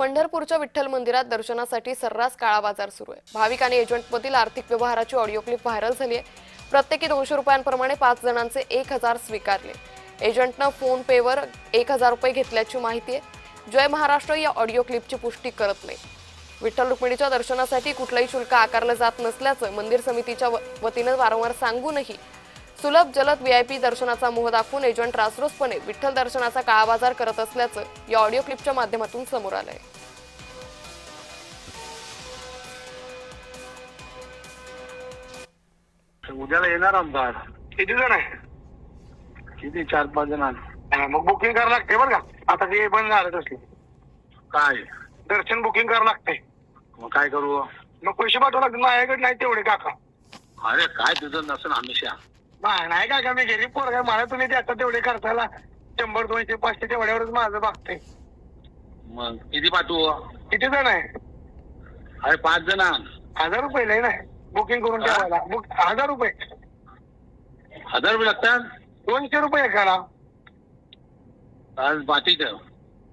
पंढरपूरच्या विठ्ठल मंदिरात दर्शनासाठी सर्रास काळा बाजार सुरू आहे। भाविक आणि एजंटमधील आर्थिक व्यवहाराची ऑडिओ क्लिप व्हायरल झाली आहे। प्रत्येकी 200 रुपयांप्रमाणे 5 जणांचे 1000 स्वीकारले। एजंटनं फोन पेवर 1000 रुपये घेतल्याची माहिती आहे। जय महाराष्ट्र या ऑडिओ क्लिपची पुष्टी करत नाही। विठ्ठल रुक्मिणीच्या दर्शनासाठी कुठलाही शुल्क आकारले जात नसल्याचं मंदिर समितीच्या वतीने वारंवार सांगूनही सुलभ जलद व्हीआयपी दर्शनाचा मोह दाखवून एजंट रासरोसपणे विठ्ठल दर्शनाचा काळाबाजार करत असल्याचं या ऑडिओ क्लिपच्या माध्यमातून समोर आलंय। उद्याला येणार आमदार किती जण आहे? किती 4-5 जण मग बुकिंग करावं लागते बरं का। आता ते बंद झालं तसलं काय दर्शन बुकिंग करावं लागते। मग काय करू? मग पैसे पाठवावं लागते। माझ्याकडे नाही तेवढे काका। अरे काय तुझं नसेल हमेशा नाही काका, मी गरीब पोर काय, मला तुम्ही द्याचा तेवढे करताला 100, 200, 500 तेवढ्यावरच माझं बघते। मग किती पाठवू? किती जण आहे? अरे 5 जण 1000 रुपये लय नाही बुकिंग करून ठेवायला। 1000 रुपये 1000 रुपये लागतात। 200 रुपये एकाला। आज बाकीचं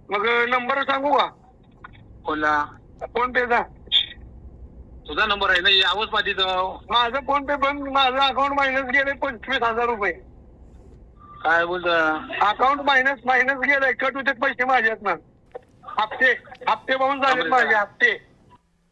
मग नंबर सांगू का? कोणला? फोन पेचा तुझा नंबर आहे ना, यावंच पाठीचं। माझं फोन पे बंद, माझं अकाउंट मायनस गेले 25,000 रुपये। काय बोलत? अकाउंट मायनस गेलंय, कट होते पैसे माझ्यात ना। हप्ते पाहून झाले माझे हप्ते।